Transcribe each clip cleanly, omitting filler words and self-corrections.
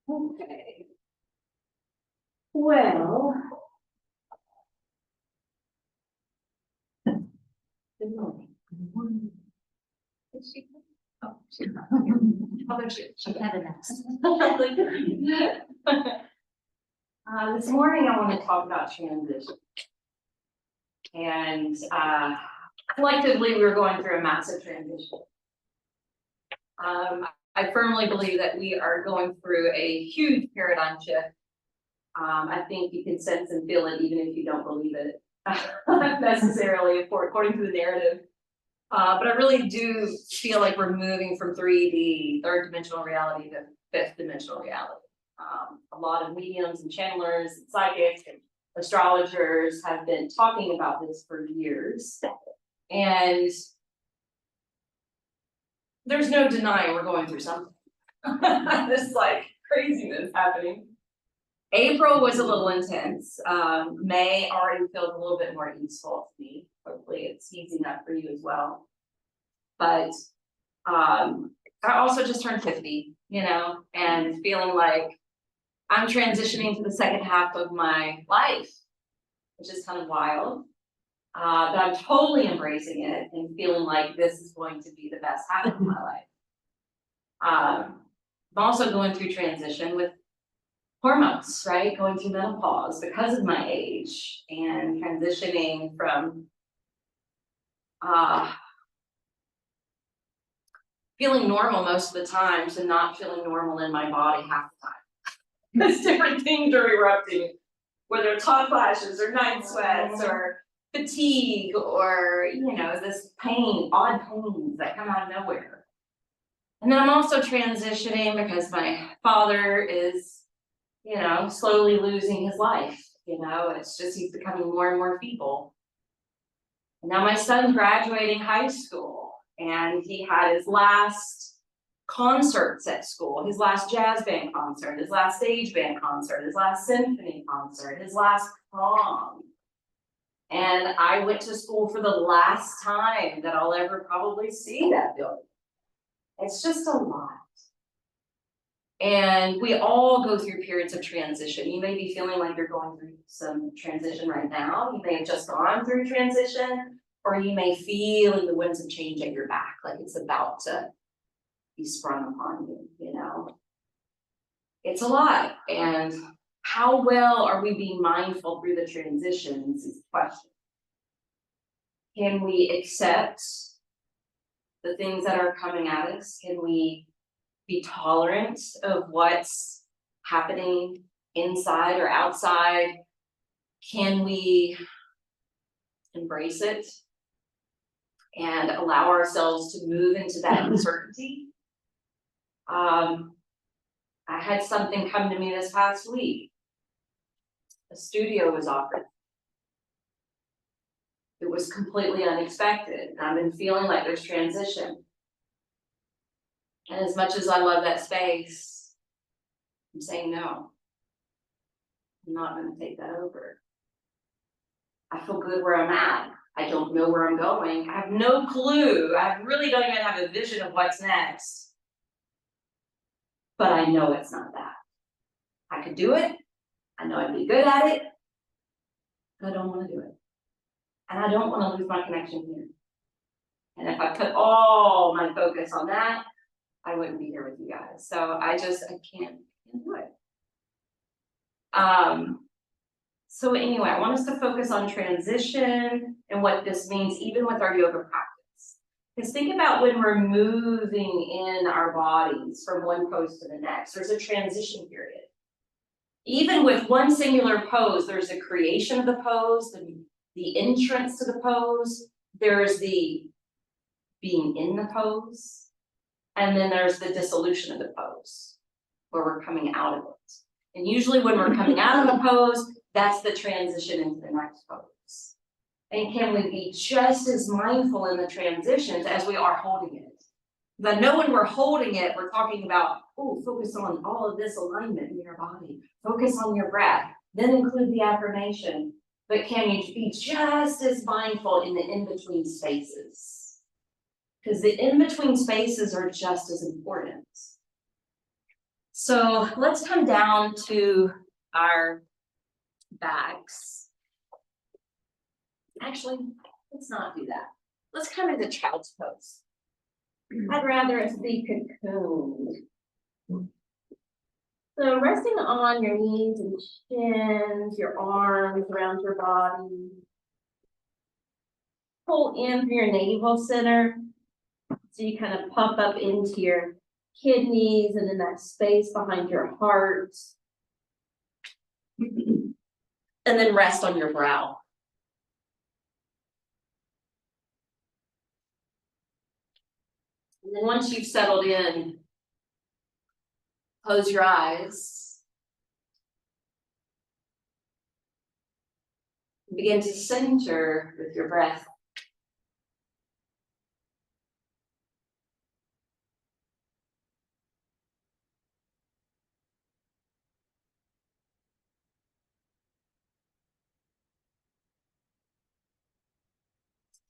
Okay. Well. Good morning. Good morning. Is she? Oh, she's not here. Oh, there she is. She had an accident. This morning I want to talk about transition. And collectively we're going through a massive transition. I firmly believe that we are going through a huge paradigm shift. I think you can sense and feel it even if you don't believe it necessarily, according to the narrative. But I really do feel like we're moving from 3D, third dimensional reality, to fifth dimensional reality. A lot of mediums and channelers and psychics and astrologers have been talking about this for years. And there's no denying we're going through something. This like craziness happening. April was a little intense. May already feels a little bit more easeful to me. Hopefully it's easing up for you as well. But I also just turned 50, and feeling like I'm transitioning to the second half of my life, which is kind of wild. But I'm totally embracing it and feeling like this is going to be the best half of my life. I'm also going through transition with hormones, right? Going through menopause because of my age and transitioning from feeling normal most of the time to not feeling normal in my body half the time. Because different things are erupting, whether it's hot flashes or night sweats or fatigue or, this pain, odd pains that come out of nowhere. And then I'm also transitioning because my father is, slowly losing his life. It's just he's becoming more and more feeble. And now my son's graduating high school and he had his last concerts at school, his last jazz band concert, his last stage band concert, his last symphony concert, his last prom. And I went to school for the last time that I'll ever probably see that building. It's just a lot. And we all go through periods of transition. You may be feeling like you're going through some transition right now. You may have just gone through transition, or you may feel the winds of change at your back, like it's about to be sprung upon you, It's a lot. And how well are we being mindful through the transitions is the question. Can we accept the things that are coming at us? Can we be tolerant of what's happening inside or outside? Can we embrace it and allow ourselves to move into that uncertainty? I had something come to me this past week. A studio was offered. It was completely unexpected. And I've been feeling like there's transition. And as much as I love that space, I'm saying no. I'm not going to take that over. I feel good where I'm at. I don't know where I'm going. I have no clue. I really don't even have a vision of what's next. But I know it's not that. I could do it. I know I'd be good at it. But I don't want to do it. And I don't want to lose my connection here. And if I put all my focus on that, I wouldn't be here with you guys. So I can't do it. So anyway, I want us to focus on transition and what this means, even with our yoga practice. Because think about when we're moving in our bodies from one pose to the next, there's a transition period. Even with one singular pose, there's a creation of the pose, the entrance to the pose, there's the being in the pose, and then there's the dissolution of the pose, where we're coming out of it. And usually when we're coming out of the pose, that's the transition into the next pose. And can we be just as mindful in the transitions as we are holding it? But I know when we're holding it, we're talking about, focus on all of this alignment in your body. Focus on your breath, then include the affirmation. But can you be just as mindful in the in-between spaces? because the in-between spaces are just as important. So let's come down to our backs. Actually, let's not do that. Let's come into child's pose. I'd rather it be cocooned. So resting on your knees and shins, your arms around your body. Pull in through your navel center. So you kind of pump up into your kidneys and in that space behind your heart. And then rest on your brow. And then once you've settled in, close your eyes. Begin to center with your breath.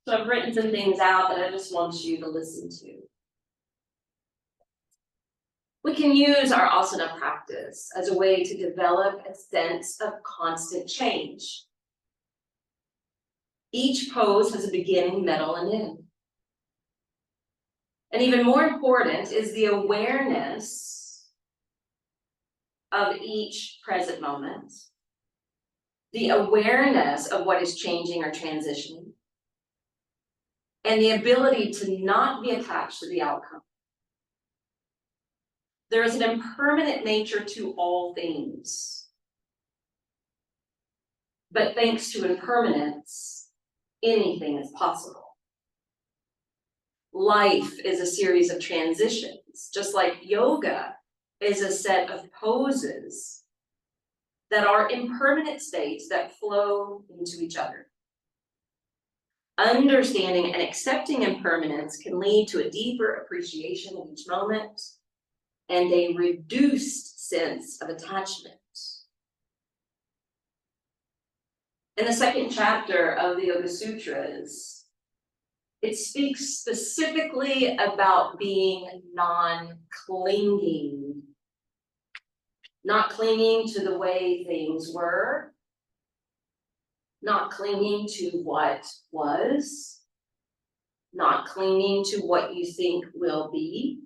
So I've written some things out that I just want you to listen to. We can use our asana practice as a way to develop a sense of constant change. Each pose has a beginning, middle, and end. And even more important is the awareness of each present moment, the awareness of what is changing or transitioning, and the ability to not be attached to the outcome. There is an impermanent nature to all things. But thanks to impermanence, anything is possible. Life is a series of transitions, just like yoga is a set of poses that are impermanent states that flow into each other. Understanding and accepting impermanence can lead to a deeper appreciation of each moment and a reduced sense of attachment. In the second chapter of the Yoga Sutras, it speaks specifically about being non-clinging, not clinging to the way things were, not clinging to what was, not clinging to what you think will be.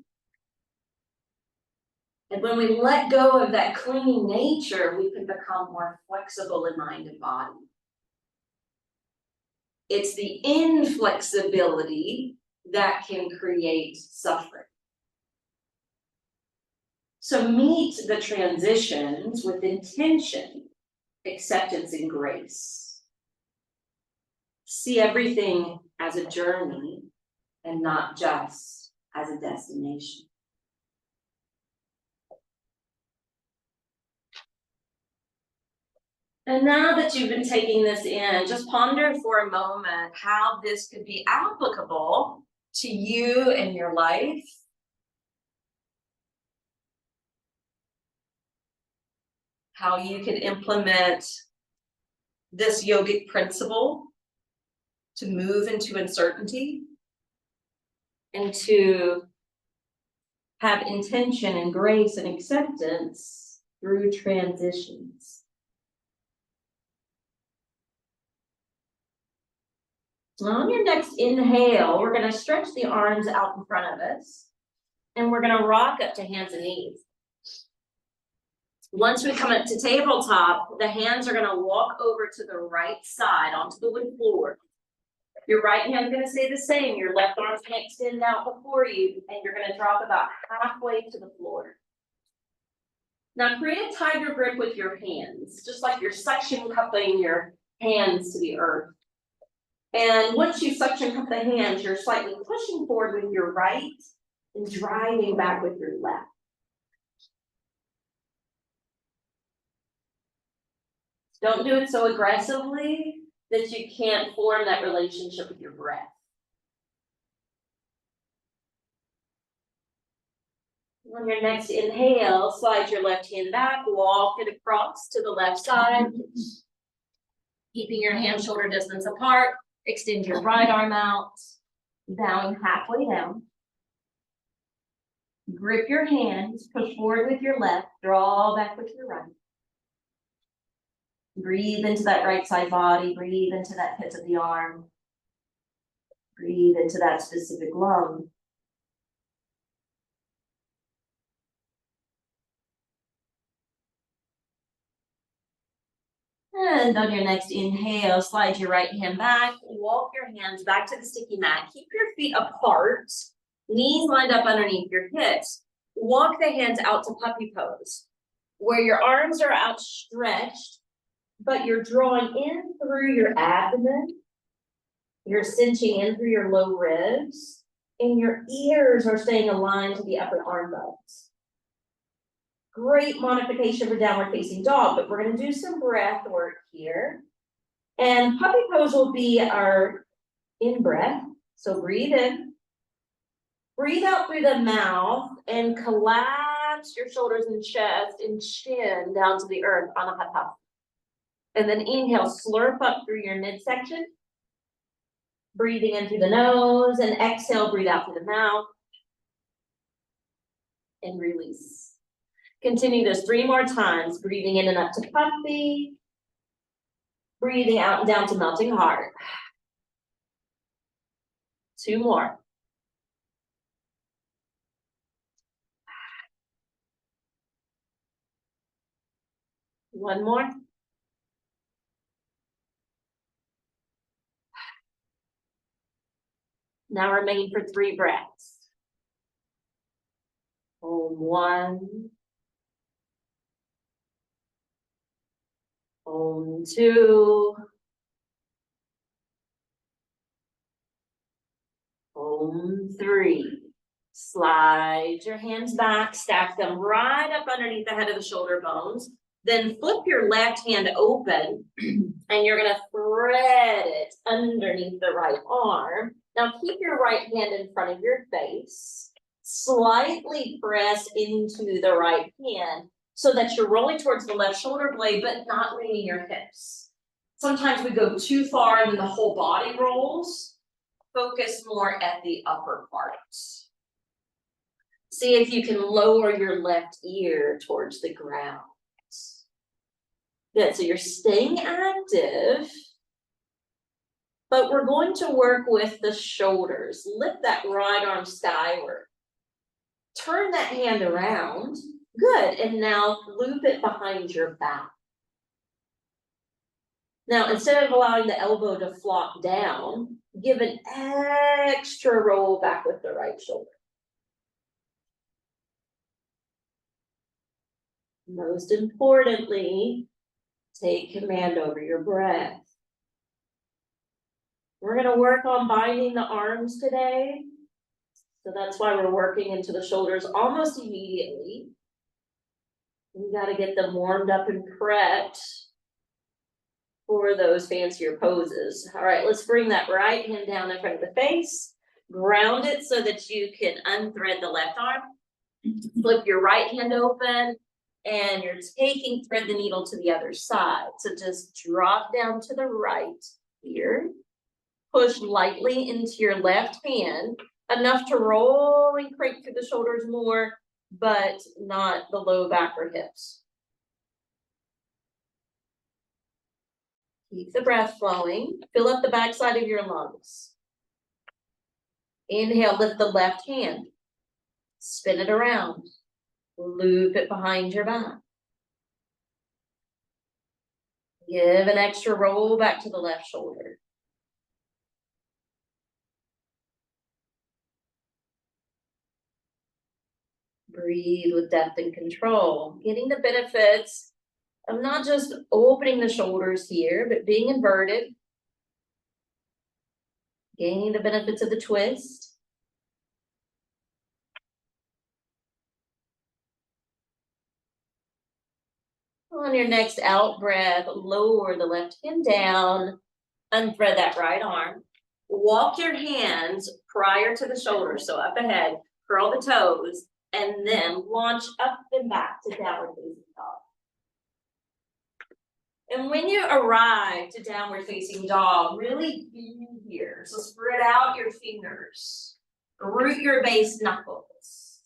And when we let go of that clinging nature, we can become more flexible in mind and body. It's the inflexibility that can create suffering. So meet the transitions with intention, acceptance, and grace. See everything as a journey and not just as a destination. And now that you've been taking this in, just ponder for a moment how this could be applicable to you and your life. How you can implement this yogic principle to move into uncertainty and to have intention and grace and acceptance through transitions. On your next inhale, we're going to stretch the arms out in front of us, and we're going to rock up to hands and knees. Once we come up to tabletop, the hands are going to walk over to the right side onto the wood floor. Your right hand is going to stay the same. Your left arm is going to extend out before you, and you're going to drop about halfway to the floor. Now create a tiger grip with your hands, just like you're suction cupping your hands to the earth. And once you suction cup the hands, you're slightly pushing forward with your right and driving back with your left. Don't do it so aggressively that you can't form that relationship with your breath. On your next inhale, slide your left hand back, walk it across to the left side, keeping your hands shoulder distance apart. Extend your right arm out. Bowing halfway down. Grip your hands, push forward with your left, draw back with your right. Breathe into that right side body, breathe into that pit of the arm. Breathe into that specific lung. And on your next inhale, slide your right hand back, walk your hands back to the sticky mat. Keep your feet apart, knees lined up underneath your hips. Walk the hands out to puppy pose, where your arms are outstretched, but you're drawing in through your abdomen. You're cinching in through your low ribs, and your ears are staying aligned to the upper arm bones. Great modification for downward facing dog, but we're going to do some breath work here. And puppy pose will be our in breath. So breathe in, breathe out through the mouth, and collapse your shoulders and chest and chin down to the earth, anahata. And then inhale, slurp up through your midsection, breathing in through the nose, and exhale, breathe out through the mouth, and release. Continue this 3 more times, breathing in and up to puppy, breathing out and down to melting heart. 2 more. One more. Now remain for 3 breaths. Om 1. Om 2. Om 3. Slide your hands back, stack them right up underneath the head of the shoulder bones. Then flip your left hand open and you're going to thread it underneath the right arm. Now keep your right hand in front of your face. Slightly press into the right hand so that you're rolling towards the left shoulder blade, but not leaning your hips. Sometimes we go too far and then the whole body rolls. Focus more at the upper parts. See if you can lower your left ear towards the ground. Good, so you're staying active, but we're going to work with the shoulders. Lift that right arm skyward. Turn that hand around. Good, and now loop it behind your back. Now, instead of allowing the elbow to flop down, give an extra roll back with the right shoulder. Most importantly, take command over your breath. We're going to work on binding the arms today. So that's why we're working into the shoulders almost immediately. We got to get them warmed up and prepped for those fancier poses. All right, let's bring that right hand down in front of the face. Ground it so that you can unthread the left arm. Flip your right hand open. And you're taking thread the needle to the other side. So just drop down to the right here. Push lightly into your left hand, enough to roll and crank through the shoulders more, but not the low back or hips. Keep the breath flowing. Fill up the backside of your lungs. Inhale, lift the left hand. Spin it around. Loop it behind your back. Give an extra roll back to the left shoulder. Breathe with depth and control, getting the benefits of not just opening the shoulders here, but being inverted, gaining the benefits of the twist. On your next out breath, lower the left hand down, unthread that right arm. Walk your hands prior to the shoulders, so up ahead, curl the toes, and then launch up and back to downward facing dog. And when you arrive to downward facing dog, really be here. So spread out your fingers, root your base knuckles,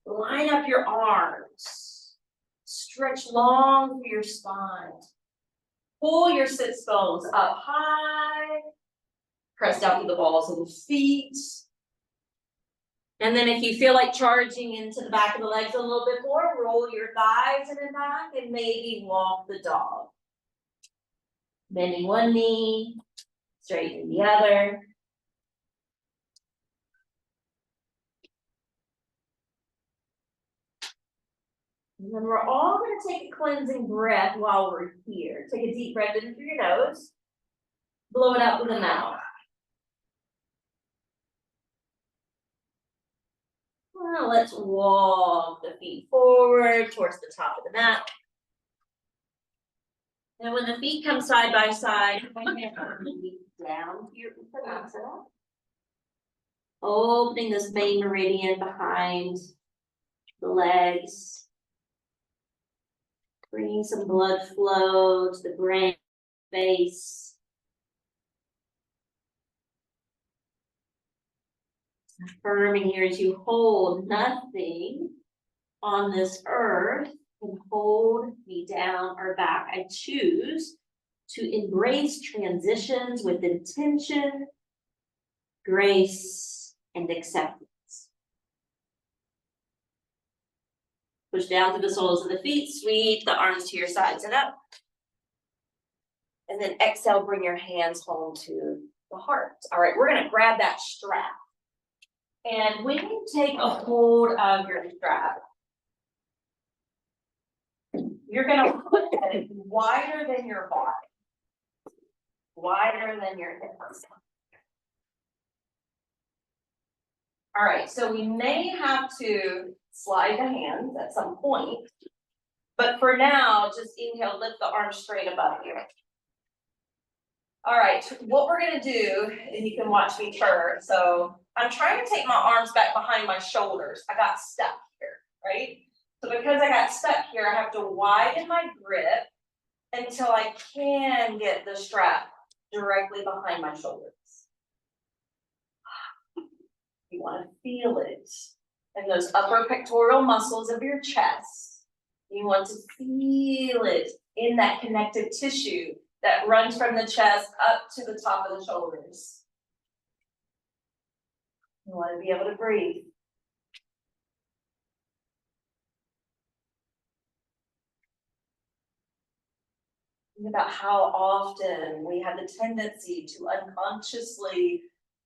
line up your arms, stretch long through your spine. Pull your sits bones up high, press down to the balls of the feet. And then if you feel like charging into the back of the legs a little bit more, roll your thighs in and back and maybe walk the dog. Bending one knee, straighten the other. And then we're all going to take a cleansing breath while we're here. Take a deep breath in through your nose. Blow it out with the mouth. Well, let's walk the feet forward towards the top of the mat. And when the feet come side by side, down here with the vinyasa. Opening this main meridian behind the legs. Bringing some blood flow to the brain, face. Affirming here as you hold, nothing on this earth can hold me down or back. I choose to embrace transitions with intention, grace, and acceptance. Push down to the soles of the feet, sweep the arms to your sides and up. And then exhale, bring your hands home to the heart. All right, we're gonna grab that strap. And when you take a hold of your strap, you're gonna put it wider than your body, wider than your hips. All right, so we may have to slide the hands at some point, but for now, just inhale, lift the arms straight above you. All right, what we're gonna do, and you can watch me turn. So I'm trying to take my arms back behind my shoulders. I got stuck here, right? So because I got stuck here, I have to widen my grip until I can get the strap directly behind my shoulders. You want to feel it in those upper pectoral muscles of your chest. You want to feel it in that connective tissue that runs from the chest up to the top of the shoulders. You want to be able to breathe. Think about how often we have the tendency to unconsciously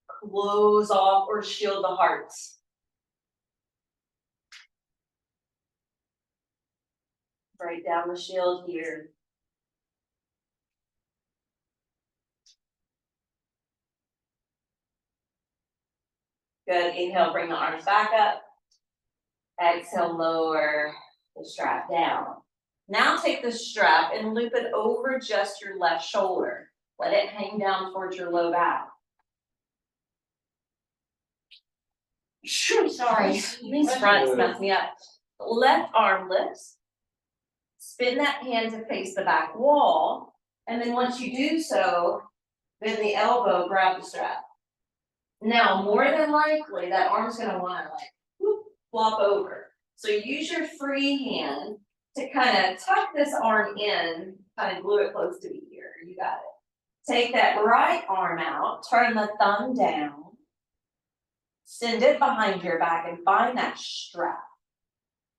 close off or shield the heart. Break down the shield here. Good, inhale, bring the arms back up. Exhale, lower the strap down. Now take the strap and loop it over just your left shoulder. Let it hang down towards your low back. Sorry, these fronts mess me up. Left arm lifts. Spin that hand to face the back wall. And then once you do so, bend the elbow, grab the strap. Now, more than likely, that arm's gonna wanna like, whoop, flop over. So use your free hand to kind of tuck this arm in, kind of glue it close to the ear. You got it. Take that right arm out, turn the thumb down, send it behind your back and find that strap.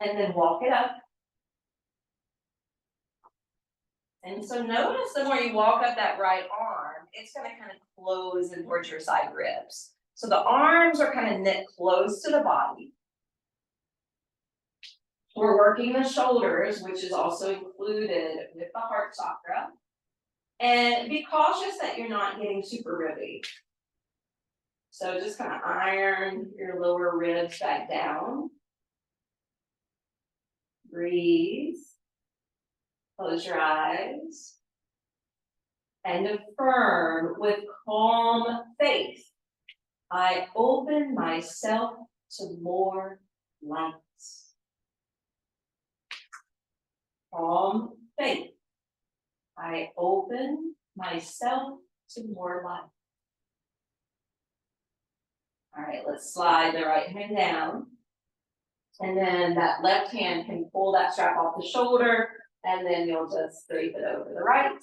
And then walk it up. And so notice the more you walk up that right arm, it's gonna kind of close in towards your side ribs. So the arms are kind of knit close to the body. We're working the shoulders, which is also included with the heart chakra. And be cautious that you're not getting super ribby. So just kind of iron your lower ribs back down. Breathe. Close your eyes. And affirm with calm faith. I open myself to more light. Calm faith. I open myself to more light. All right, let's slide the right hand down. And then that left hand can pull that strap off the shoulder, and then you'll just drape it over the right.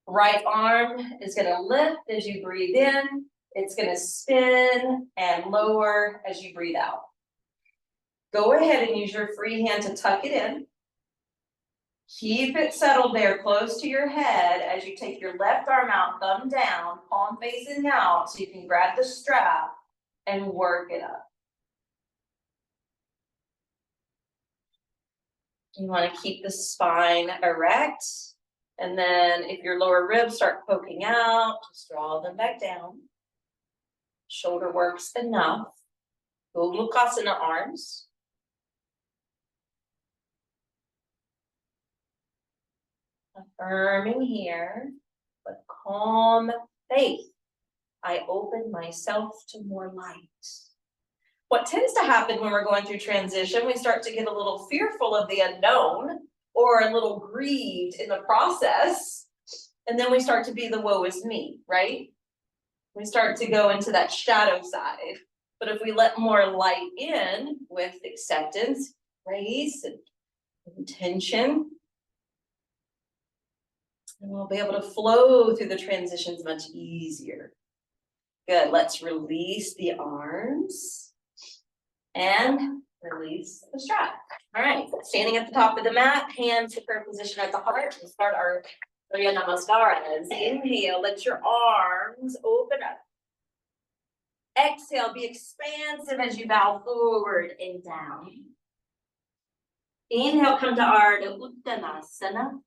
Right arm is gonna lift as you breathe in. It's gonna spin and lower as you breathe out. Go ahead and use your free hand to tuck it in. Keep it settled there close to your head as you take your left arm out, thumb down, palm facing out, so you can grab the strap and work it up. You want to keep the spine erect. And then if your lower ribs start poking out, just draw them back down. Shoulder work's enough. Gulukasana arms. Affirming here, but calm faith. I open myself to more light. What tends to happen when we're going through transition, we start to get a little fearful of the unknown or a little grieved in the process. And then we start to be the woe is me, right? We start to go into that shadow side. But if we let more light in with acceptance, grace, and intention, and we'll be able to flow through the transitions much easier. Good, let's release the arms and release the strap. All right, standing at the top of the mat, hands to prayer position at the heart. We'll start our Surya Namaskaras. Inhale, let your arms open up. Exhale, be expansive as you bow forward and down. Inhale, come to Ardha Uttanasana.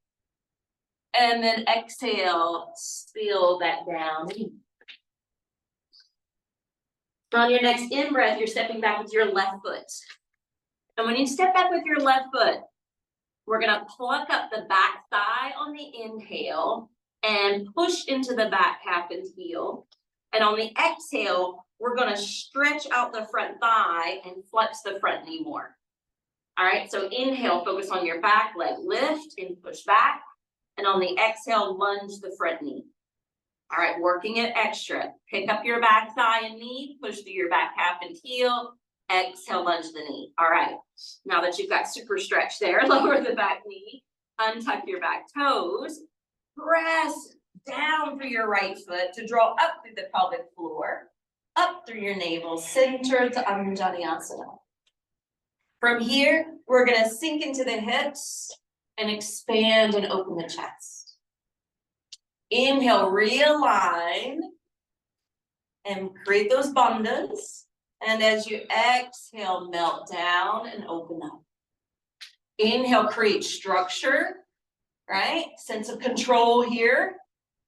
And then exhale, spill that down. On your next in-breath, you're stepping back with your left foot. And when you step back with your left foot, we're gonna pluck up the back thigh on the inhale and push into the back calf and heel. And on the exhale, we're gonna stretch out the front thigh and flex the front knee more. All right, so inhale, focus on your back leg, lift and push back. And on the exhale, lunge the front knee. All right, working it extra. Pick up your back thigh and knee, push through your back calf and heel. Exhale, lunge the knee. All right, now that you've got super stretch there, lower the back knee, untuck your back toes, press down through your right foot to draw up through the pelvic floor, up through your navel, center to Anjaneyasana. From here, we're gonna sink into the hips and expand and open the chest. Inhale, realign and create those bandhas. And as you exhale, melt down and open up. Inhale, create structure, right? Sense of control here,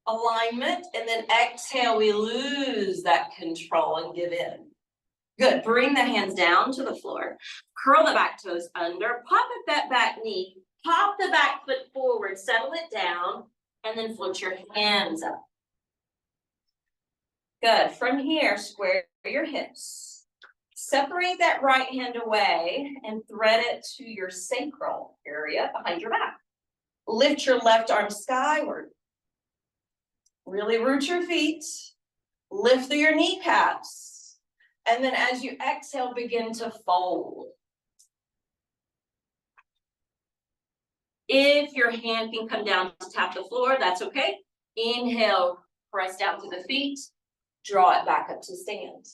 alignment. And then exhale, we lose that control and give in. Good, bring the hands down to the floor. Curl the back toes under, pop up that back knee, pop the back foot forward, settle it down, and then float your hands up. Good, from here, square your hips. Separate that right hand away and thread it to your sacral area behind your back. Lift your left arm skyward. Really root your feet. Lift through your kneecaps. And then as you exhale, begin to fold. If your hand can come down to tap the floor, that's okay. Inhale, press down to the feet. Draw it back up to stand.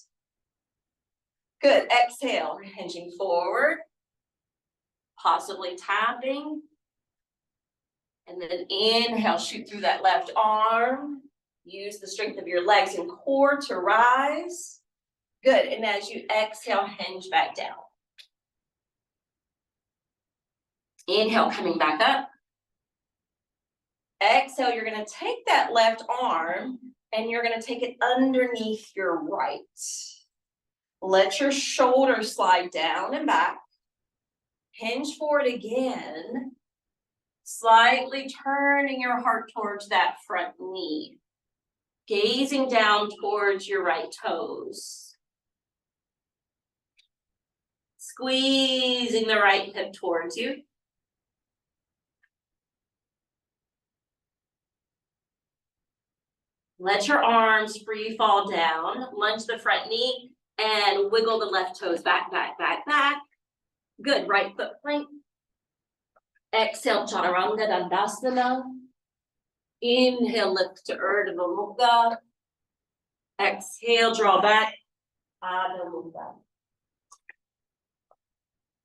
Good, exhale, hinging forward, possibly tapping. And then inhale, shoot through that left arm. Use the strength of your legs and core to rise. Good, and as you exhale, hinge back down. Inhale, coming back up. Exhale, you're gonna take that left arm and you're gonna take it underneath your right. Let your shoulders slide down and back. Hinge forward again. Slightly turning your heart towards that front knee. Gazing down towards your right toes. Squeezing the right hip towards you. Let your arms free fall down. Lunge the front knee and wiggle the left toes back, back, back, back. Good, right foot plank. Exhale, Chaturanga Dandasana. Inhale, lift to Urdhva Mukha. Exhale, draw back. Adho Mukha.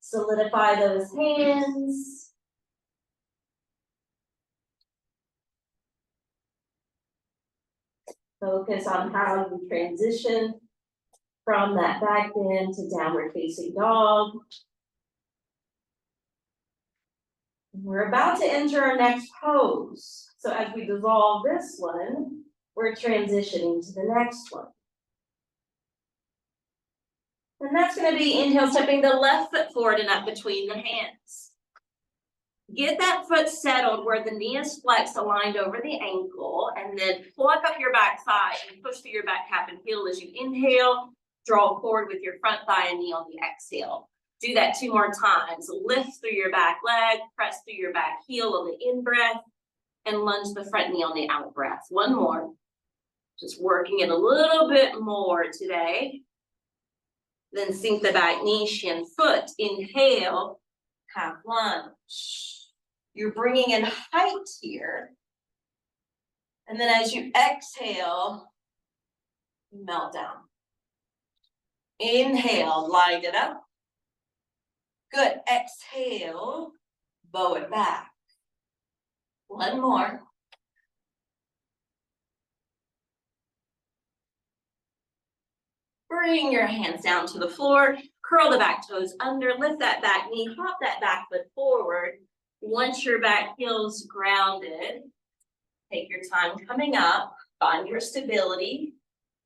Solidify those hands. Focus on how you transition from that back bend to downward facing dog. We're about to enter our next pose. So as we dissolve this one, we're transitioning to the next one. And that's going to be inhale, stepping the left foot forward and up between the hands. Get that foot settled where the knee is flexed, aligned over the ankle, and then pluck up your back thigh and push through your back calf and heel as you inhale. Draw forward with your front thigh and knee on the exhale. Do that 2 more times. Lift through your back leg, press through your back heel on the in-breath, and lunge the front knee on the out-breath. 1 more. Just working it a little bit more today. Then sink the back knee, shin foot. Inhale, half lunge. You're bringing in height here. And then as you exhale, melt down. Inhale, line it up. Good. Exhale, bow it back. 1 more. Bring your hands down to the floor. Curl the back toes under. Lift that back knee. Hop that back foot forward. Once your back heel's grounded, take your time coming up. Find your stability.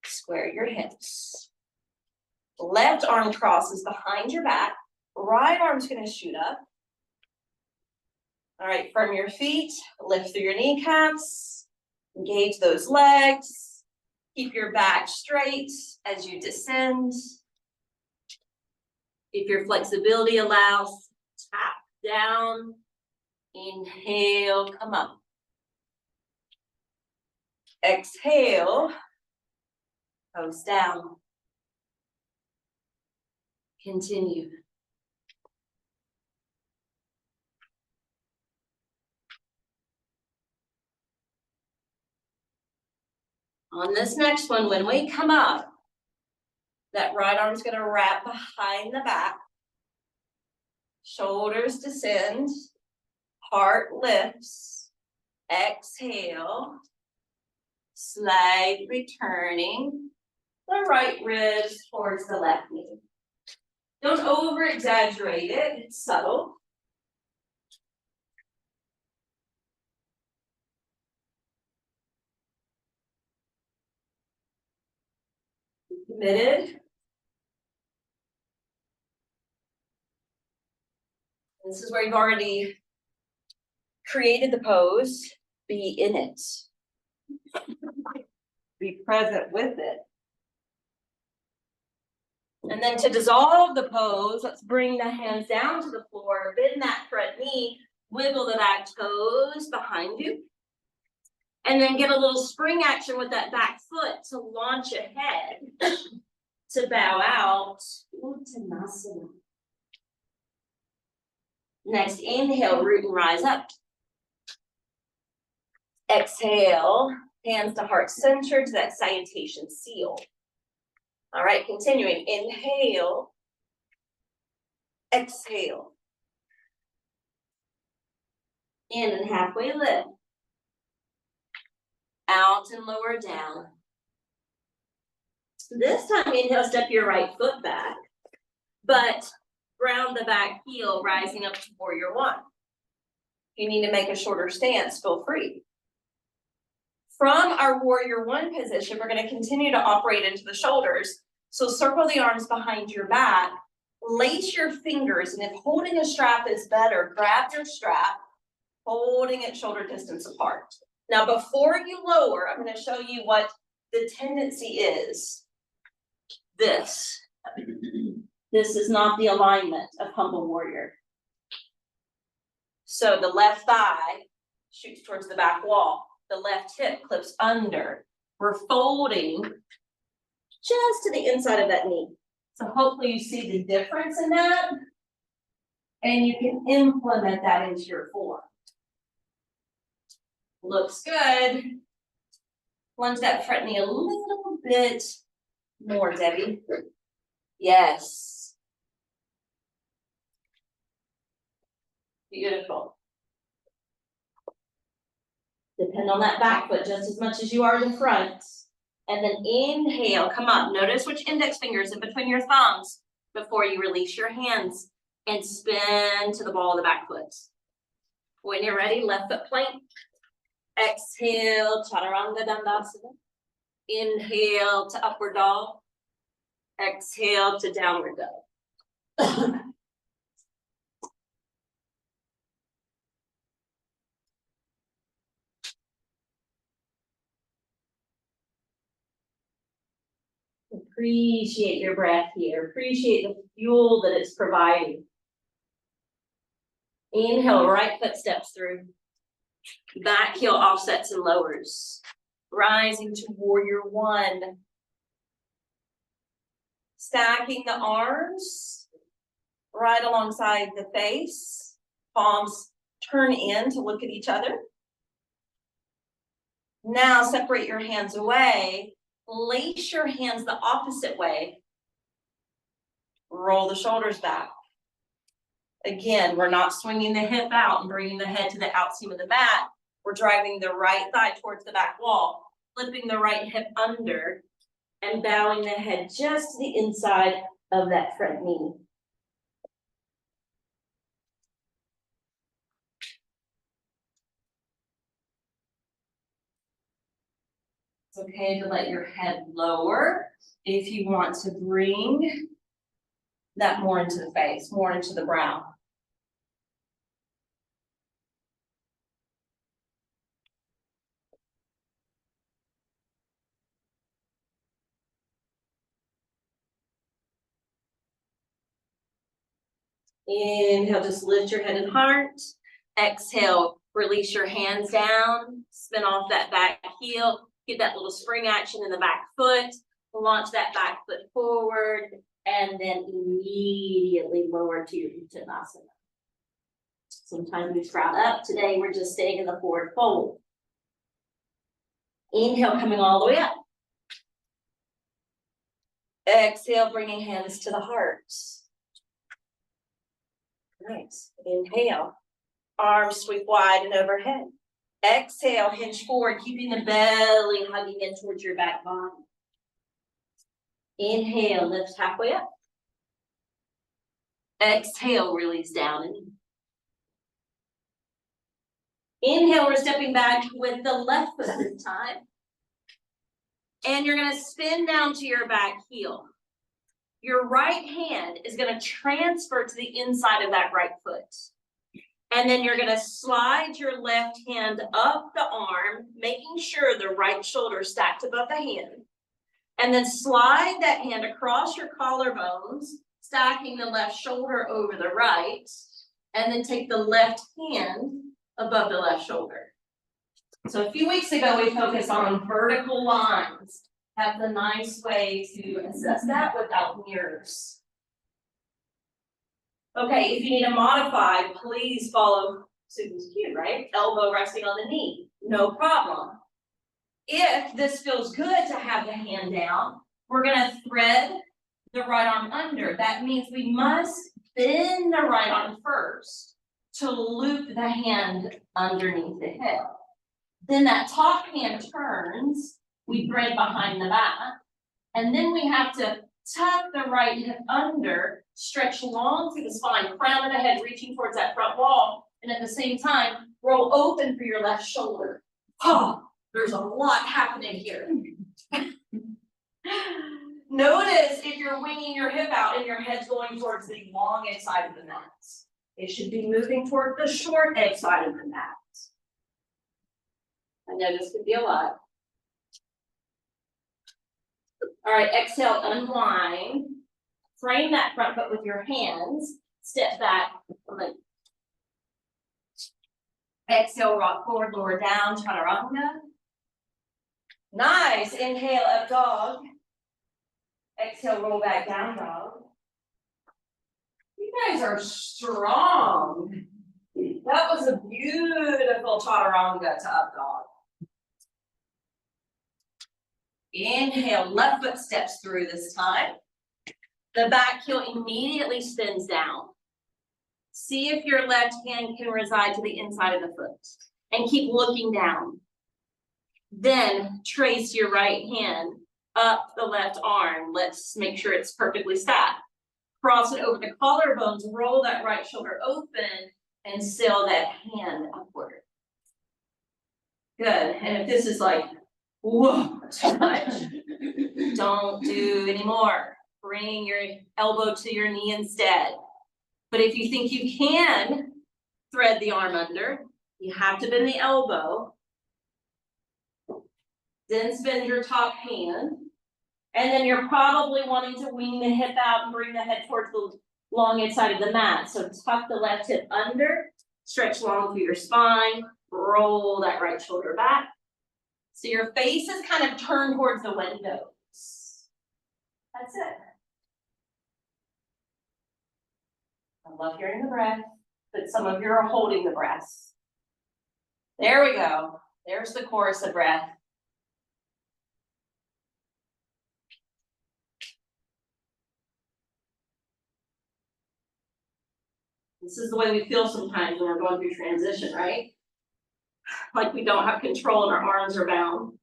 Square your hips. Left arm crosses behind your back. Right arm's going to shoot up. All right, from your feet, lift through your kneecaps. Engage those legs. Keep your back straight as you descend. If your flexibility allows, tap down. Inhale, come up. Exhale, pose down. Continue. On this next one, when we come up, that right arm's going to wrap behind the back. Shoulders descend. Heart lifts. Exhale. Slide, returning the right ribs towards the left knee. Don't over exaggerate it, it's subtle. Committed. This is where you've already created the pose. Be in it. Be present with it. And then to dissolve the pose, let's bring the hands down to the floor, bend that front knee, wiggle the back toes behind you. And then get a little spring action with that back foot to launch ahead, to bow out. Uttanasana. Next, inhale, root and rise up. Exhale, hands to heart center to that salutation seal. All right, continuing. Inhale. Exhale. In and halfway lift. Out and lower down. This time, inhale, step your right foot back, but ground the back heel, rising up to warrior 1. If you need to make a shorter stance, feel free. From our warrior 1 position, we're going to continue to operate into the shoulders. So circle the arms behind your back, lace your fingers, and if holding a strap is better, grab your strap, holding it shoulder distance apart. Now, before you lower, I'm going to show you what the tendency is. This is not the alignment of humble warrior. So the left thigh shoots towards the back wall. The left hip clips under. We're folding just to the inside of that knee. So hopefully you see the difference in that, and you can implement that into your form. Looks good. Lunge that front knee a little bit more, Debbie. Yes. Beautiful. Depend on that back foot just as much as you are the front. And then inhale, come up. Notice which index fingers in between your thumbs before you release your hands and spin to the ball of the back foot. When you're ready, left foot plank. Exhale, chaturanga dandasana. Inhale to upward dog. Exhale to downward dog. Appreciate your breath here. Appreciate the fuel that it's providing. Inhale, right foot steps through. Back heel offsets and lowers. Rising to warrior one. Stacking the arms right alongside the face. Palms turn in to look at each other. Now separate your hands away. Lace your hands the opposite way. Roll the shoulders back. Again, we're not swinging the hip out and bringing the head to the outseam of the mat. We're driving the right thigh towards the back wall, flipping the right hip under, and bowing the head just to the inside of that front knee. It's okay to let your head lower if you want to bring that more into the face, more into the brow. Inhale, just lift your head and heart. Exhale, release your hands down, spin off that back heel, get that little spring action in the back foot, launch that back foot forward, and then immediately lower to your Uttanasana. Sometimes we sprout up. Today, we're just staying in the forward fold. Inhale, coming all the way up. Exhale, bringing hands to the heart. Nice. Inhale, arms sweep wide and overhead. Exhale, hinge forward, keeping the belly hugging in towards your back body. Inhale, lift halfway up. Exhale, release down and in. Inhale, we're stepping back with the left foot this time. And you're going to spin down to your back heel. Your right hand is going to transfer to the inside of that right foot. And then you're going to slide your left hand up the arm, making sure the right shoulder is stacked above the hand. And then slide that hand across your collarbones, stacking the left shoulder over the right. And then take the left hand above the left shoulder. So a few weeks ago, we focused on vertical lines. That's a nice way to assess that without mirrors. Okay, if you need to modify, please follow Susan's cue, right? Elbow resting on the knee, no problem. If this feels good to have the hand down, we're gonna thread the right arm under. That means we must bend the right arm first to loop the hand underneath the hip. Then that top hand turns, we thread behind the back, and then we have to tuck the right hip under, stretch long through the spine, crown of the head reaching towards that front wall, and at the same time, roll open for your left shoulder. Oh, there's a lot happening here. Notice if you're winging your hip out and your head's going towards the long edge side of the mat. It should be moving toward the short edge side of the mat. I know this could be a lot. All right, exhale, unwind. Frame that front foot with your hands. Step back. Exhale, rock forward, lower down, chaturanga. Nice. Inhale, up dog. Exhale, roll back down dog. You guys are strong. That was a beautiful chaturanga to up dog. Inhale, left foot steps through this time. The back heel immediately spins down. See if your left hand can reside to the inside of the foot. And keep looking down. Then trace your right hand up the left arm. Let's make sure it's perfectly stacked. Cross it over the collarbones, roll that right shoulder open, and sail that hand upward. Good. And if this is like, whoa, too much, don't do anymore. Bring your elbow to your knee instead. But if you think you can thread the arm under, you have to bend the elbow. Then spin your top hand. And then you're probably wanting to wing the hip out and bring the head towards the long inside of the mat. So tuck the left hip under, stretch long through your spine, roll that right shoulder back. So your face is kind of turned towards the windows. That's it. I love hearing the breath, but some of you are holding the breath. There we go. There's the chorus of breath. This is the way we feel sometimes when we're going through transition, right? Like we don't have control and our arms are bound.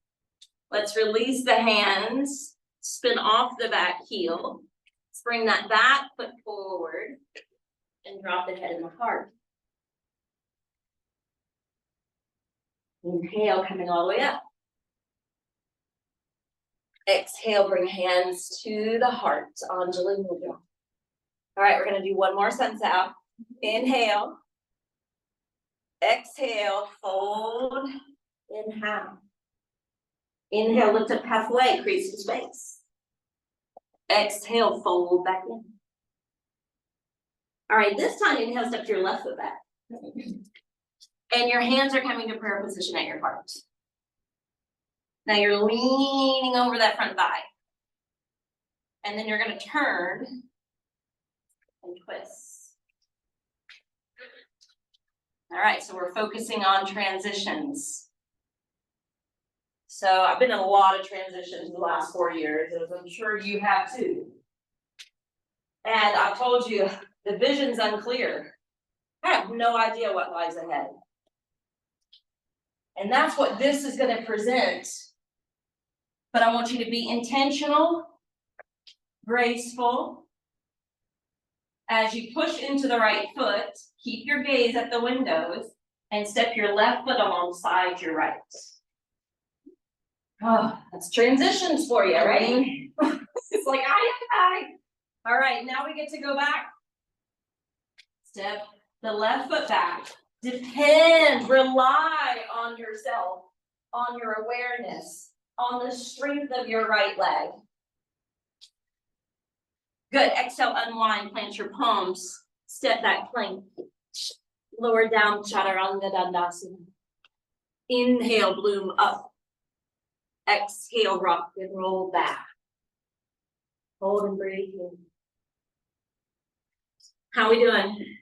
Let's release the hands, spin off the back heel. Let's bring that back foot forward and drop the head in the heart. Inhale, coming all the way up. Exhale, bring hands to the heart, Anjali Mudra. All right, we're gonna do one more sun out. Inhale. Exhale, fold in half. Inhale, lift up halfway, create some space. Exhale, fold back in. All right, this time inhale, step to your left foot back. And your hands are coming to prayer position at your heart. Now you're leaning over that front thigh. And then you're going to turn and twist. All right, so we're focusing on transitions. So I've been in a lot of transitions in the last 4 years, as I'm sure you have too. And I've told you, the vision's unclear. I have no idea what lies ahead. And that's what this is going to present. But I want you to be intentional, graceful. As you push into the right foot, keep your gaze at the windows and step your left foot alongside your right. Oh, that's transitions for you, right? It's like, aye. All right, now we get to go back. Step the left foot back. Depend, rely on yourself, on your awareness, on the strength of your right leg. Good, exhale, unwind, plant your palms, step back plank, lower down, chaturanga dandasana. Inhale, bloom up. Exhale, rock and roll back. Hold and breathe. How are we doing?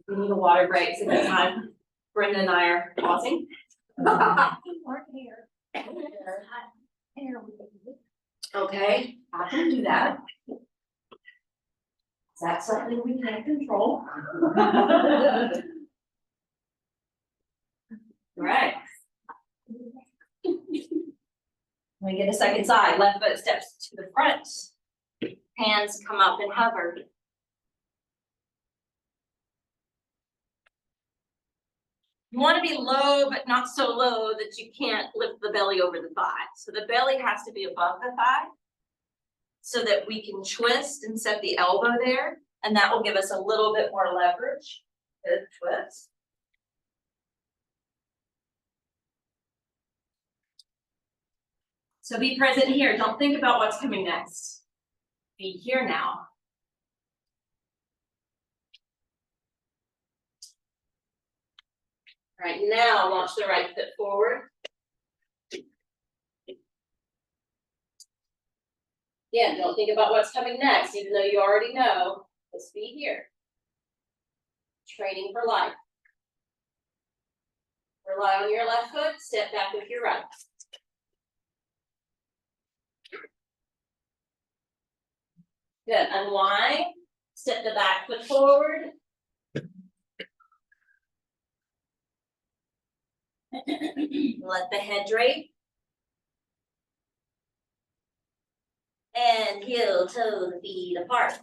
We need a water break, so this time Brenda and I are pausing. Okay, I can do that. That's something we can't control. All right. We get a second side. Left foot steps to the front. Hands come up and hover. You want to be low, but not so low that you can't lift the belly over the thigh. So the belly has to be above the thigh so that we can twist and set the elbow there. And that will give us a little bit more leverage. Good twist. So be present here. Don't think about what's coming next. Be here now. All right, now launch the right foot forward. Again, don't think about what's coming next, even though you already know. Just be here. Training for life. Rely on your left foot, step back with your right. Good, unwind, step the back foot forward. Let the head drape. And heel toe the feet apart.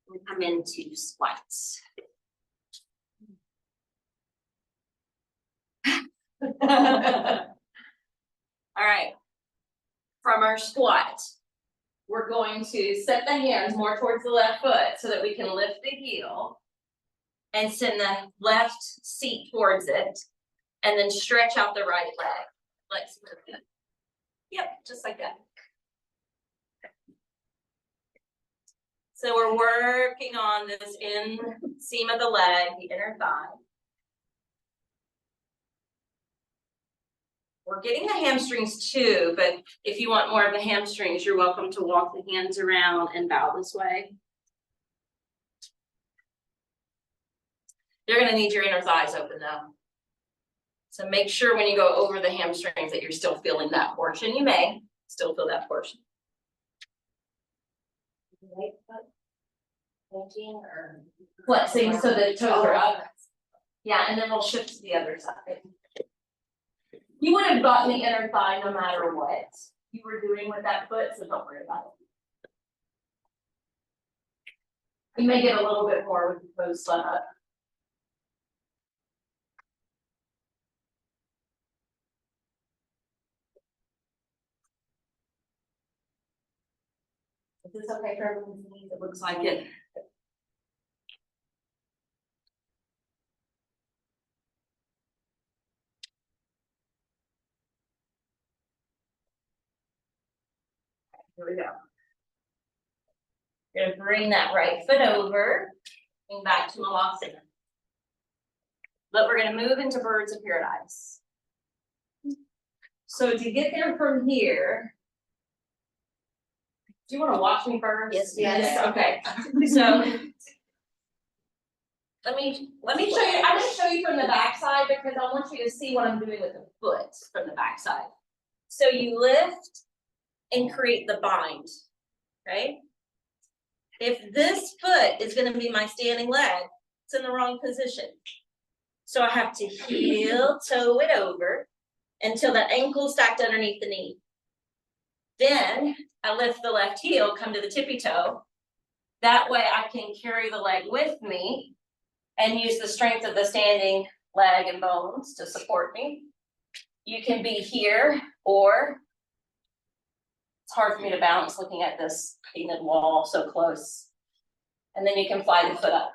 We come into squats. All right. From our squat, we're going to set the hands more towards the left foot so that we can lift the heel and send the left seat towards it, and then stretch out the right leg. Let's move it. Yep, just like that. So we're working on this inseam of the leg, the inner thigh. We're getting the hamstrings too, but if you want more of the hamstrings, you're welcome to walk the hands around and bow this way. You're gonna need your inner thighs open though. So make sure when you go over the hamstrings that you're still feeling that portion. You may still feel that portion. Flexing so the toes are up. Yeah, and then we'll shift to the other side. You would have gotten the inner thigh no matter what you were doing with that foot, so don't worry about it. You may get a little bit more with the toes spun up. Is this okay for everyone's knees? It looks like it. Here we go. You're gonna bring that right foot over and back to Malasana. But we're gonna move into birds of paradise. So to get there from here, do you want to watch me first? Yes. Yes. Okay. So let me show you. I'm going to show you from the back side because I want you to see what I'm doing with the foot from the back side. So you lift and create the bind, right? If this foot is going to be my standing leg, it's in the wrong position. So I have to heel toe it over until the ankle stacked underneath the knee. Then I lift the left heel, come to the tippy toe. That way I can carry the leg with me and use the strength of the standing leg and bones to support me. You can be here, or it's hard for me to balance looking at this painted wall so close. And then you can fly the foot up.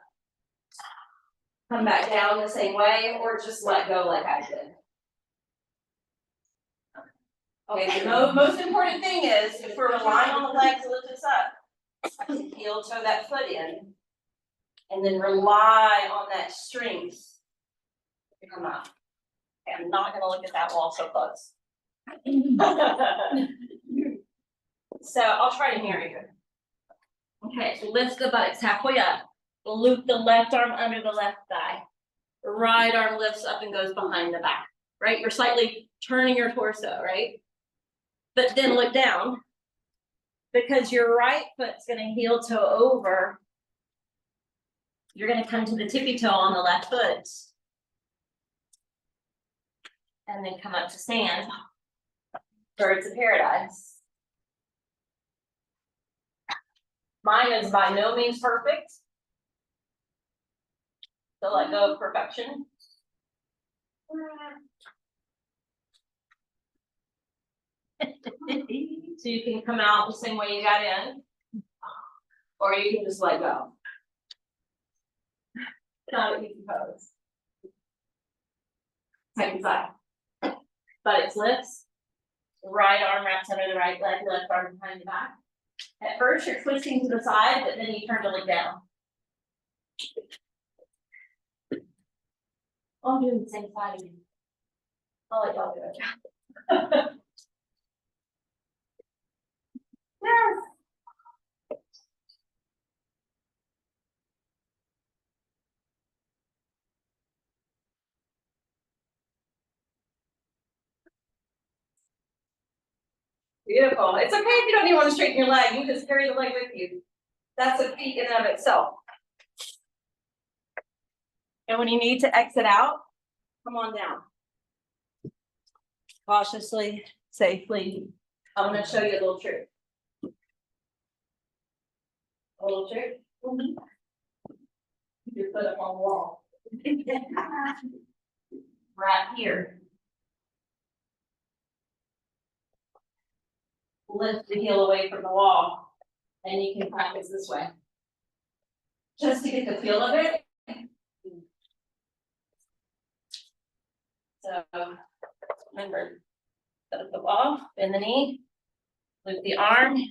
Come back down the same way, or just let go like I did. Okay, the most important thing is, if we're relying on the leg to lift us up, I can heel toe that foot in, and then rely on that strength to come up. Okay, I'm not gonna look at that wall so close. So I'll try to mirror you. Okay, so lift the buttocks halfway up. Loop the left arm under the left thigh. The right arm lifts up and goes behind the back, right? You're slightly turning your torso, right? But then look down, because your right foot's gonna heel toe over. You're gonna come to the tippy toe on the left foot. And then come up to stand. Birds of paradise. Mine is by no means perfect. So let go of perfection. So you can come out the same way you got in, or you can just let go. Not an easy pose. Second side. Buttocks lifts. Right arm wraps under the right leg, left arm behind the back. At first, you're twisting to the side, but then you turn to look down. I'm doing the same side again. I'll let y'all do it. Beautiful. It's okay if you don't even want to straighten your leg. You just carry the leg with you. That's a feat in and of itself. And when you need to exit out, come on down. Cautiously, safely. I'm going to show you a little trick. A little trick. You put up on the wall. Right here. Lift the heel away from the wall, and you can practice this way. Just to get the feel of it. So remember, put up the wall, bend the knee, lift the arm,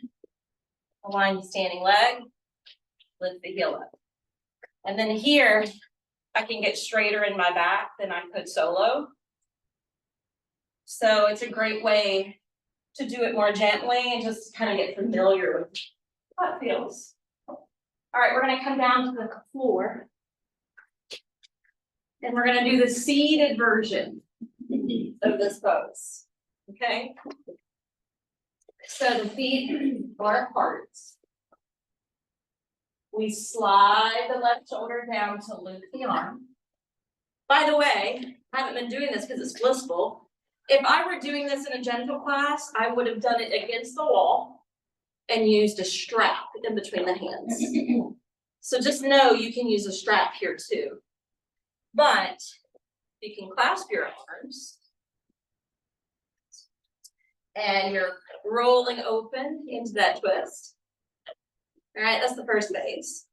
align the standing leg, lift the heel up. And then here, I can get straighter in my back than I could solo. So it's a great way to do it more gently and just kind of get familiar with how it feels. All right, we're going to come down to the floor. And we're going to do the seated version of this pose. Okay? So the feet are apart. We slide the left shoulder down to loop the arm. By the way, I haven't been doing this because it's blissful. If I were doing this in a gentle class, I would have done it against the wall and used a strap in between the hands. So just know you can use a strap here too. But you can clasp your arms and you're rolling open into that twist. All right, that's the first phase.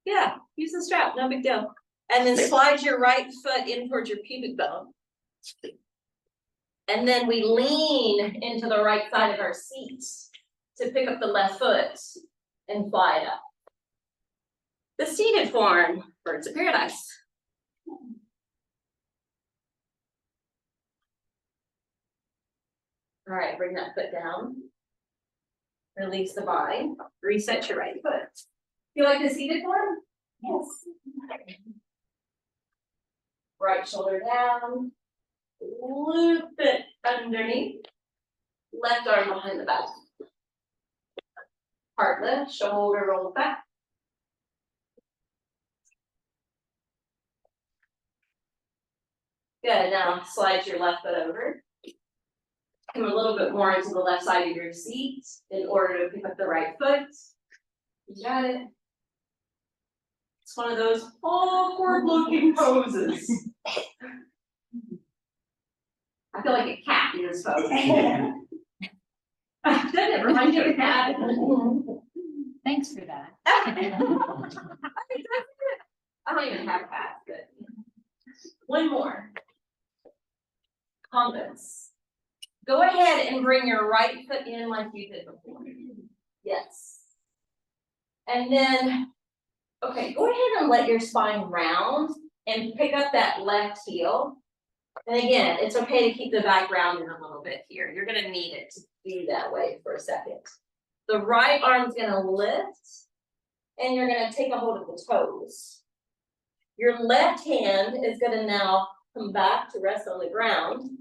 Yeah, use the strap, no big deal. And then slide your right foot in towards your pubic bone. And then we lean into the right side of our seat to pick up the left foot and fly it up. The seated form, birds of paradise. All right, bring that foot down. Release the body. Reset your right foot. You like the seated form? Yes. Right shoulder down. Loop it underneath. Left arm behind the back. Heart lift, shoulder roll back. Good, now slide your left foot over. Come a little bit more into the left side of your seat in order to pick up the right foot. You got it. It's one of those awkward looking poses. I feel like a cat in this pose. Doesn't it remind you of a cat? Thanks for that. I don't even have cats, but one more. Compass. Go ahead and bring your right foot in like you did before. Yes. And then, okay, go ahead and let your spine round and pick up that left heel. And again, it's okay to keep the back rounded a little bit here. You're going to need it to be that way for a second. The right arm's going to lift, and you're going to take a hold of the toes. Your left hand is going to now come back to rest on the ground.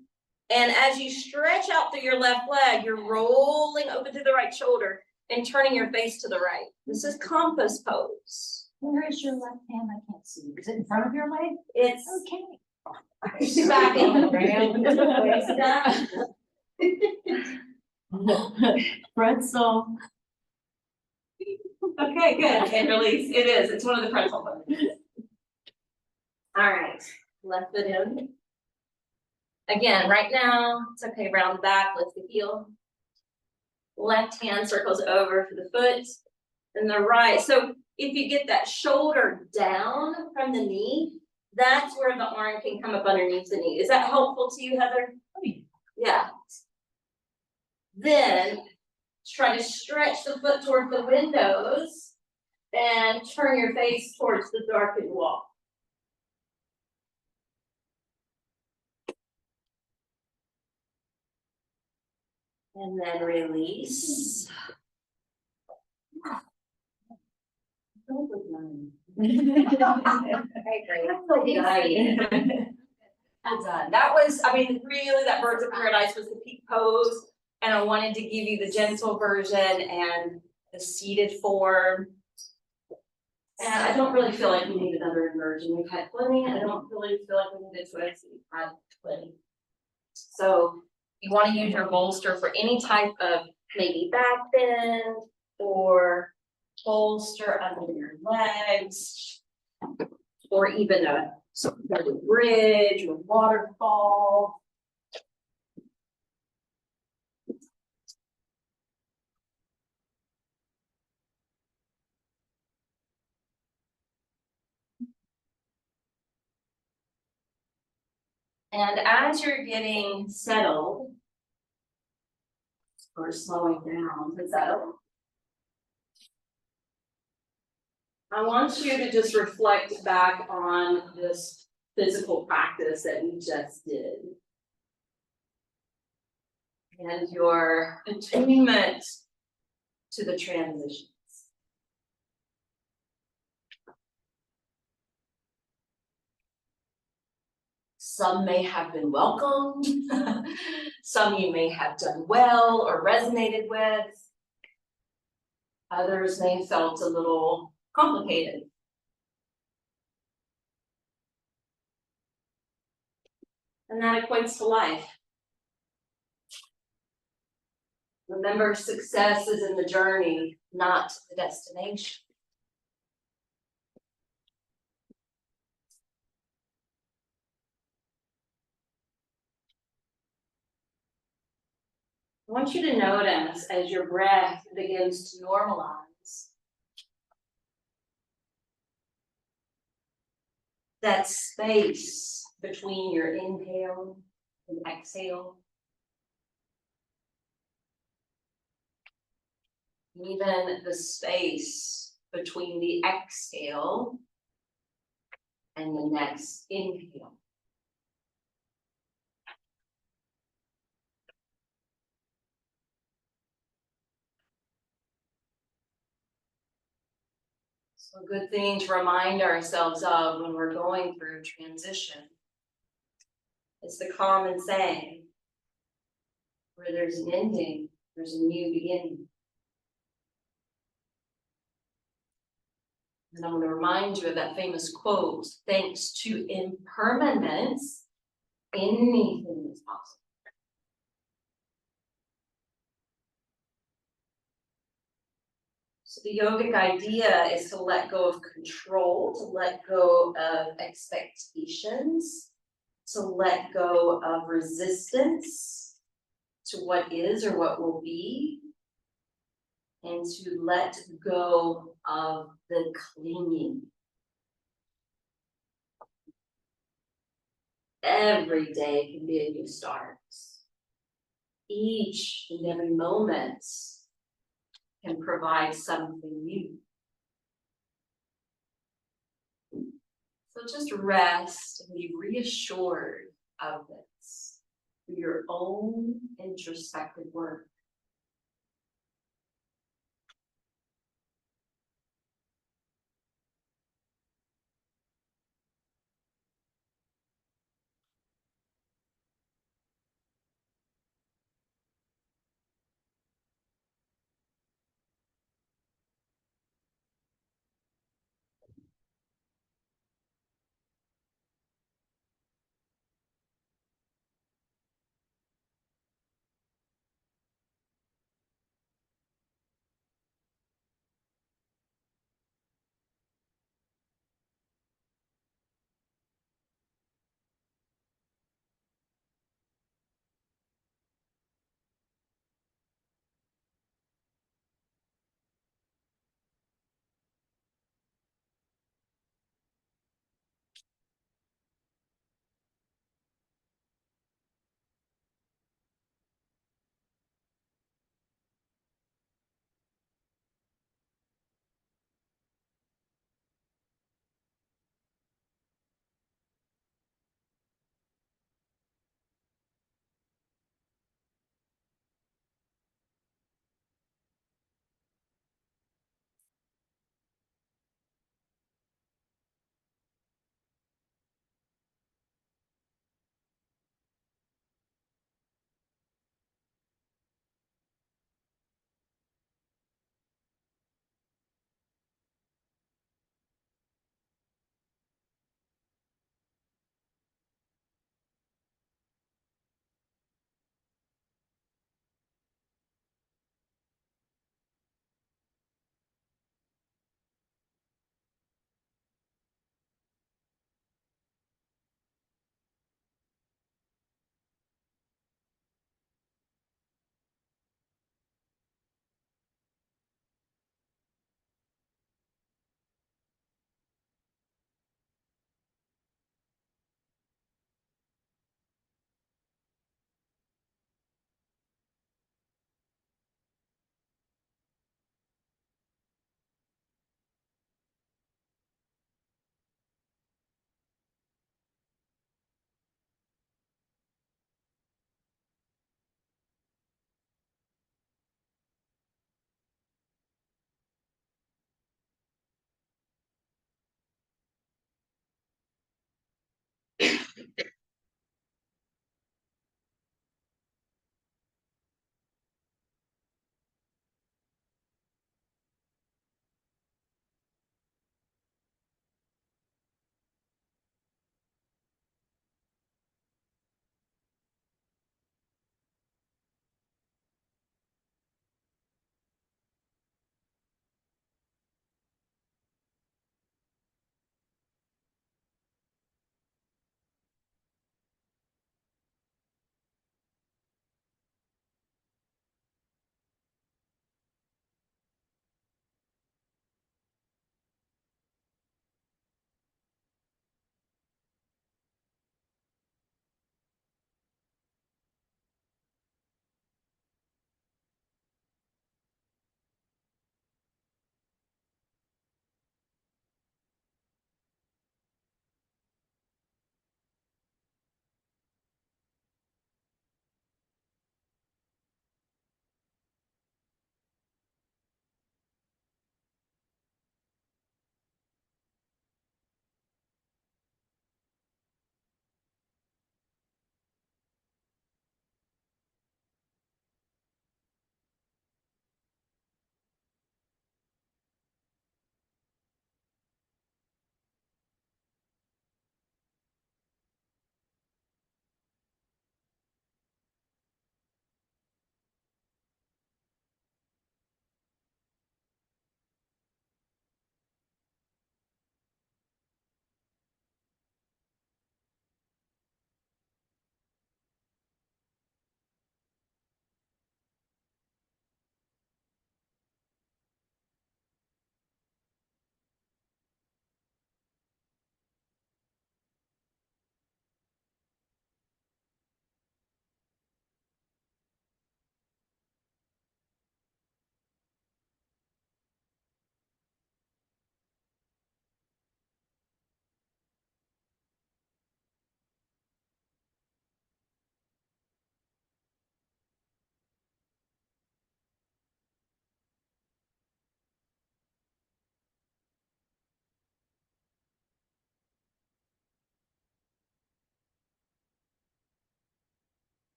And as you stretch out through your left leg, you're rolling over to the right shoulder and turning your face to the right. This is compass pose. Where is your left hand? I can't see. Is it in front of your leg? It's Okay. back in the ground. Pretzel. Okay, good. And release. It is. It's one of the pretzel ones. All right. Left foot in. Again, right now, it's okay, round the back, lift the heel. Left hand circles over for the foot, and the right. So if you get that shoulder down from the knee, that's where the arm can come up underneath the knee. Is that helpful to you, Heather? Yeah. Then try to stretch the foot towards the windows and turn your face towards the darkened wall. And then release. That was, I mean, really that birds of paradise was the peak pose. And I wanted to give you the gentle version and the seated form. And I don't really feel like we need another inversion. We've had plenty. I don't really feel like we need a twist. We've had plenty. So you want to use your bolster for any type of maybe back bend or bolster under your legs, or even a supported bridge or waterfall. And as you're getting settled or slowing down to settle, I want you to just reflect back on this physical practice that we just did. And your attunement to the transitions. Some may have been welcomed, some you may have done well or resonated with. Others may have felt a little complicated. And that equates to life. Remember, success is in the journey, not the destination. I want you to notice as your breath begins to normalize, that space between your inhale and exhale. Even the space between the exhale and the next inhale. So a good thing to remind ourselves of when we're going through transition is the common saying, where there's an ending, there's a new beginning. And I'm going to remind you of that famous quote, thanks to impermanence, anything is possible. So the yogic idea is to let go of control, to let go of expectations, to let go of resistance to what is or what will be, and to let go of the clinging. Every day can be a new start. Each and every moment can provide something new. So just rest and be reassured of this through your own introspective work.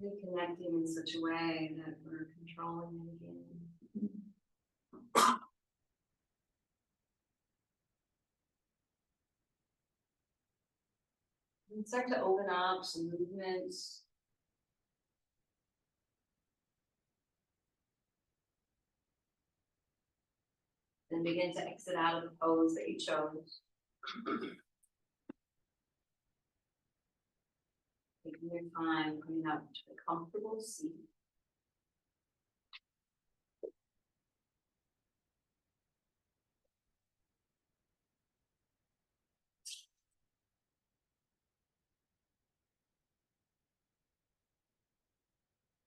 Reconnecting in such a way that we're controlling it again. And start to open up some movements. Then begin to exit out of the pose that you chose. Taking your time coming up to a comfortable seat.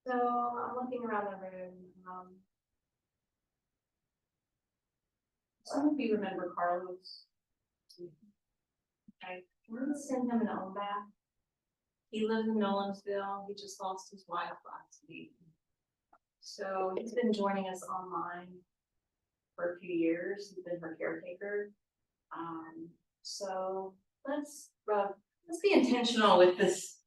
So I'm looking around the room. Some of you remember Carlos. Okay, we're gonna send him an own bath. He lives in Nolensville. He just lost his wife last week. So he's been joining us online for a few years. He's been her caretaker. So let's be intentional with this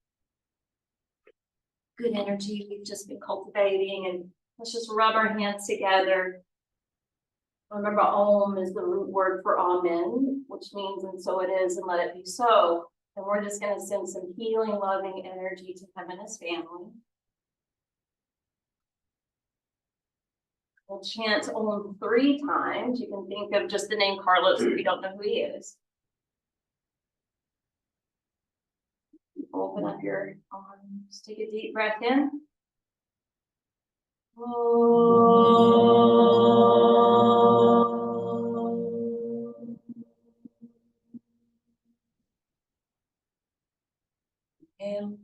good energy we've just been cultivating, and let's just rub our hands together. Remember, Om is the root word for Amen, which means and so it is and let it be so. And we're just going to send some healing, loving energy to him and his family. We'll chant Om 3 times. You can think of just the name Carlos if you don't know who he is. Open up your arms. Take a deep breath in. Inhale.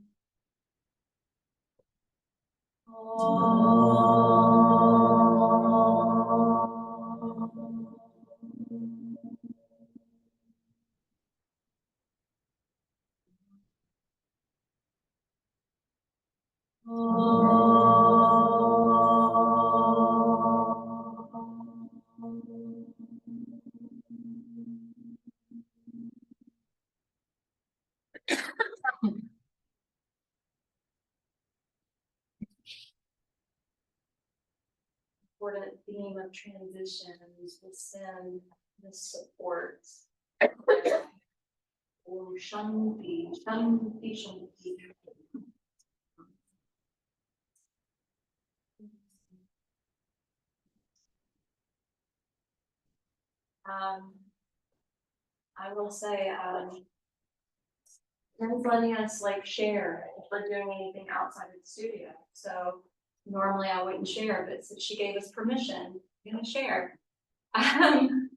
Important theme of transitions will send the support. Om Shanti, Shanti, Shanti. I will say, Jen's letting us like share if we're doing anything outside of the studio. So normally I wouldn't share, but since she gave us permission, I'm gonna share. I'm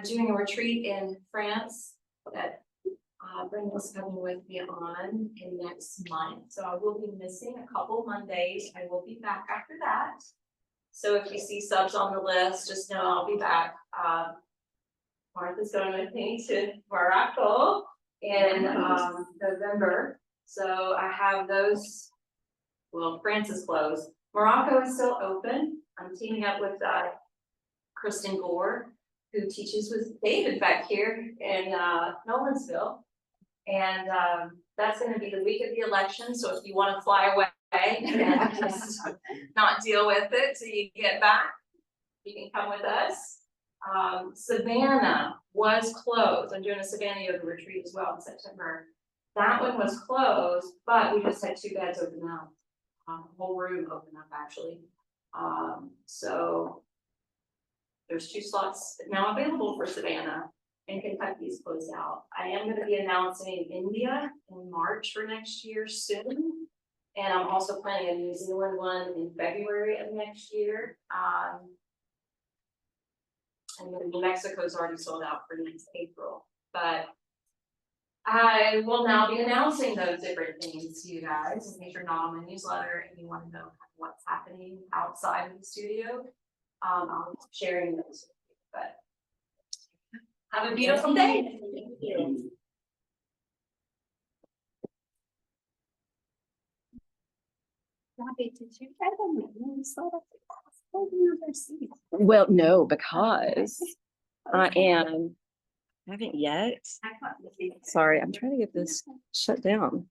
doing a retreat in France that Brenda's coming with me on in next month. So I will be missing a couple Mondays. I will be back after that. So if you see subs on the list, just know I'll be back. Martha's going with me to Morocco in November. So I have those, well, France is closed. Morocco is still open. I'm teaming up with Kristen Gore, who teaches with David back here in Nolensville. And that's going to be the week of the election. So if you want to fly away and just not deal with it till you get back, you can come with us. Savannah was closed. I'm doing a Savannah yoga retreat as well in September. That one was closed, but we just had 2 beds open up. Whole room open up actually. So there's 2 slots now available for Savannah, and Kentucky is closed out. I am going to be announcing India in March for next year soon. And I'm also planning a New Zealand one in February of next year. And then New Mexico's already sold out for next April. But I will now be announcing those different things to you guys in case you're not on my newsletter and you want to know what's happening outside of the studio. I'll be sharing those with you. But have a beautiful day. Thank you. Robbie, did you try the newsletter? Well, no, because I am Haven't yet. Sorry, I'm trying to get this shut down.